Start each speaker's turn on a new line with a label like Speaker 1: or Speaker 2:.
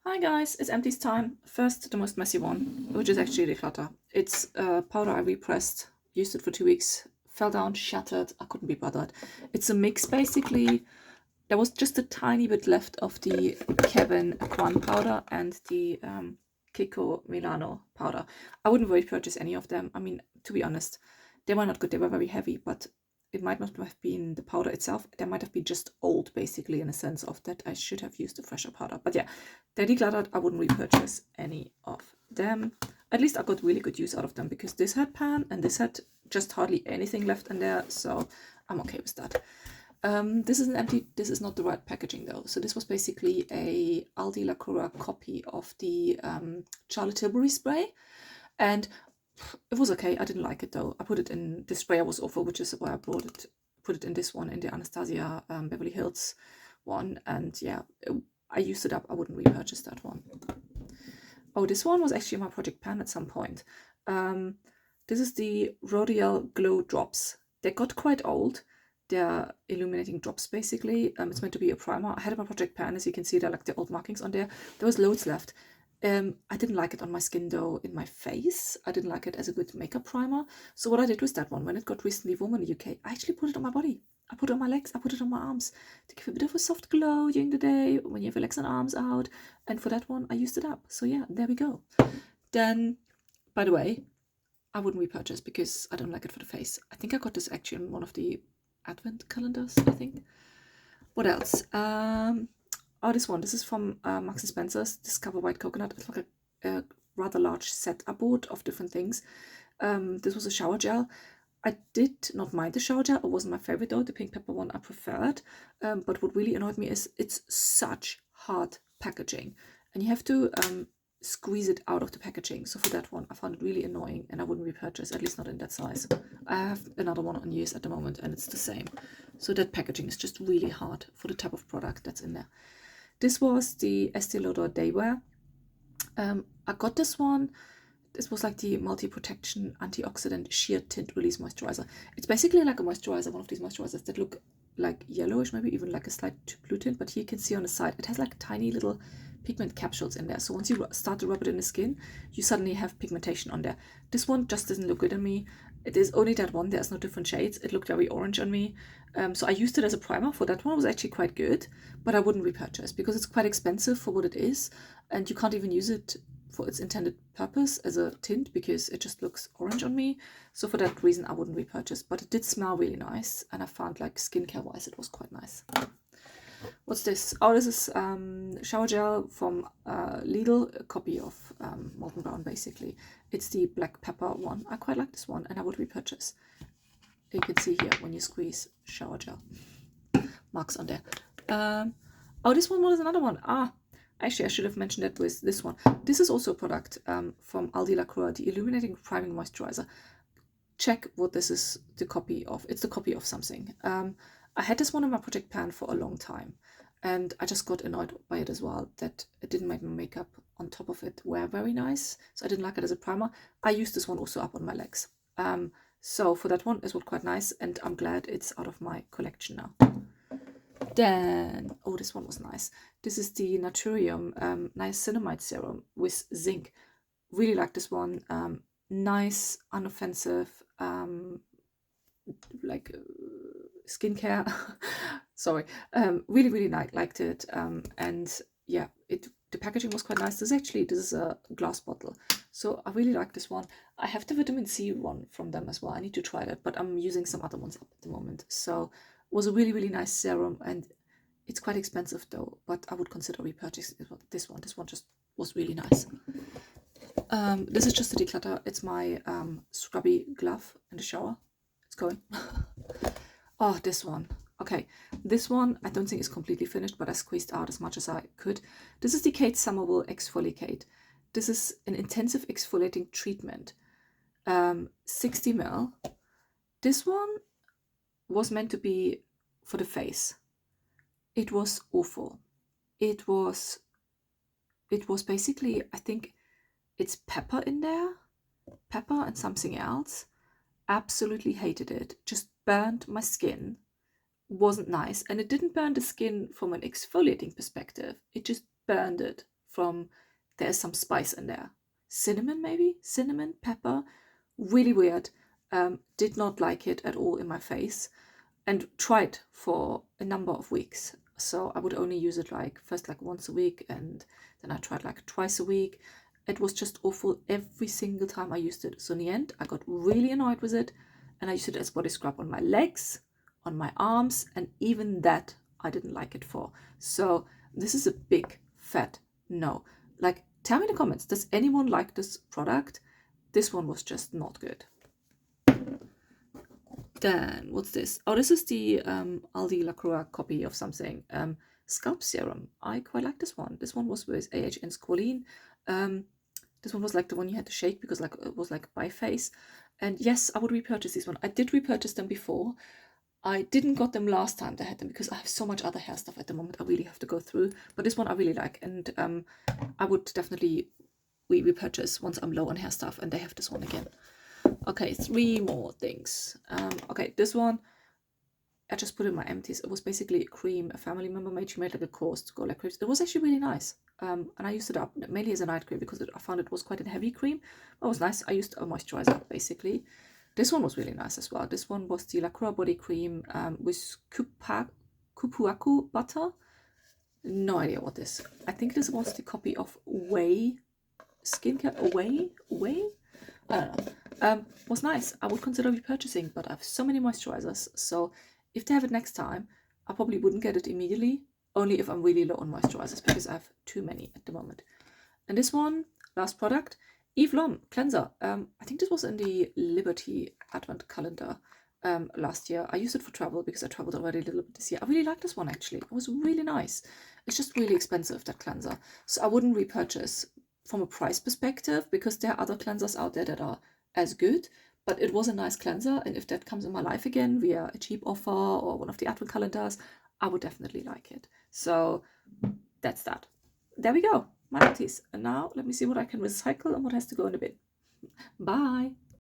Speaker 1: Hi guys, it's Empties time. First, the most messy one, which is actually declutter. It's powder I repressed, used it for 2 weeks, fell down, shattered, I couldn't be bothered. It's a mix basically. There was just a tiny bit left of the Kevin Kwan powder and the Kiko Milano powder. I wouldn't repurchase any of them. I mean, to be honest, they were not good, they were very heavy, but it might not have been the powder itself. They might have been just old, basically, in a sense of that I should have used a fresher powder. But yeah, they're decluttered. I wouldn't repurchase any of them. At least I got really good use out of them because this had pan and this had just hardly anything left in there. So I'm okay with that. This is an empty, this is not the right packaging though. So this was basically a Aldi La Cura copy of the Charlotte Tilbury spray. And it was okay. I didn't like it though. I put it in, the sprayer was awful, which is why I brought it, put it in this one, in the Anastasia Beverly Hills one. And yeah, I used it up. I wouldn't repurchase that one. Oh, this one was actually my project pan at some point. This is the Rodial Glow Drops. They got quite old. They're illuminating drops basically. It's meant to be a primer. I had it in my project pan, as you can see, there are like the old markings on there. There was loads left. I didn't like it on my skin though, in my face. I didn't like it as a good makeup primer. So what I did with that one, when it got recently warm in the UK, I actually put it on my body. I put it on my legs, I put it on my arms to give a bit of a soft glow during the day when you have your legs and arms out. And for that one, I used it up. So yeah, there we go. Then, by the way, I wouldn't repurchase because I don't like it for the face. I think I got this actually in one of the advent calendars, I think. What else? Oh, this one. This is from Marks and Spencer's Discover White Coconut. It's like a rather large set I bought of different things. This was a shower gel. I did not mind the shower gel. It wasn't my favorite though. The pink pepper one I preferred. But what really annoyed me is it's such hard packaging. And you have to squeeze it out of the packaging. So for that one, I found it really annoying and I wouldn't repurchase, at least not in that size. I have another one on use at the moment and it's the same. So that packaging is just really hard for the type of product that's in there. This was the Estee Lauder Daywear. I got this one. This was like the multi-protection antioxidant sheer tint release moisturizer. It's basically like a moisturizer, one of these moisturizers that look like yellowish, maybe even like a slight blue tint, but here you can see on the side, it has like tiny little pigment capsules in there. So once you start to rub it in the skin, you suddenly have pigmentation on there. This one just doesn't look good on me. It is only that one, there's no different shades. It looked very orange on me. So I used it as a primer for that one. It was actually quite good, but I wouldn't repurchase because it's quite expensive for what it is. And you can't even use it for its intended purpose as a tint because it just looks orange on me. So for that reason, I wouldn't repurchase, but it did smell really nice. And I found like skincare wise, it was quite nice. What's this? Oh, this is shower gel from Lidl, a copy of Molten Brown basically. It's the black pepper one. I quite like this one and I would repurchase. You can see here when you squeeze shower gel. Marks on there. Oh, this one was another one. Actually, I should have mentioned that with this one. This is also a product from Aldi La Cura, the Illuminating Priming Moisturizer. Check what this is the copy of. It's the copy of something. I had this one in my project pan for a long time, and I just got annoyed by it as well, that it didn't make my makeup on top of it wear very nice, so I didn't like it as a primer. I used this one also up on my legs. So for that one, it was quite nice, and I'm glad it's out of my collection now. Then, oh, this one was nice. This is the Naturium Niacinamide Serum with zinc. Really like this one. Nice, unoffensive, like skincare. Sorry. Really, really liked it. And yeah, the packaging was quite nice. This is a glass bottle. So I really like this one. I have the vitamin C one from them as well. I need to try that, but I'm using some other ones up at the moment. So it was a really, really nice serum, and it's quite expensive though, but I would consider repurchasing this one. This one just was really nice. This is just a declutter. It's my scrubby glove in the shower. It's going. Oh, this one. Okay, this one I don't think is completely finished, but I squeezed out as much as I could. This is the Kate Somerville Exfoliate. This is an intensive exfoliating treatment. 60 ml. This one was meant to be for the face. It was awful. It was basically, I think it's pepper in there. Pepper and something else. Absolutely hated it. Just burned my skin. Wasn't nice. And it didn't burn the skin from an exfoliating perspective. It just burned it there's some spice in there. Cinnamon, maybe? Cinnamon, pepper. Really weird. Did not like it at all in my face, and tried for a number of weeks. So I would only use it like first like once a week, and then I tried like twice a week. It was just awful every single time I used it. So in the end, I got really annoyed with it, and I used it as body scrub on my legs, on my arms, and even that I didn't like it for. So this is a big fat no. Like, tell me in the comments, does anyone like this product? This one was just not good. Then what's this? Oh, this is the Aldi LaCroix copy of something. Scalp serum. I quite like this one. This one was with AH and squalene. This one was like the one you had to shake because like it was like by face. And yes, I would repurchase this one. I did repurchase them before. I didn't got them last time they had them because I have so much other hair stuff at the moment I really have to go through. But this one I really like, and I would definitely repurchase once I'm low on hair stuff and they have this one again. Okay, 3 more things. Okay, this one I just put in my empties. It was basically a cream a family member made. She made like a course to go like creams. It was actually really nice. And I used it up mainly as a night cream because I found it was quite a heavy cream. But it was nice. I used a moisturizer basically. This one was really nice as well. This one was the LaCroix body cream with kupuaku butter. No idea what this. I think this was the copy of Way skincare. Way. I don't know. Was nice. I would consider repurchasing, but I have so many moisturizers. So if they have it next time, I probably wouldn't get it immediately. Only if I'm really low on moisturizers because I have too many at the moment. And this one, last product, Eve Lom cleanser. I think this was in the Liberty Advent calendar last year. I used it for travel because I traveled already a little bit this year. I really like this one actually. It was really nice. It's just really expensive, that cleanser. So I wouldn't repurchase from a price perspective because there are other cleansers out there that are as good. But it was a nice cleanser, and if that comes in my life again via a cheap offer or one of the Advent calendars, I would definitely like it. So that's that. There we go. My empties. And now let me see what I can recycle and what has to go in the bin. Bye.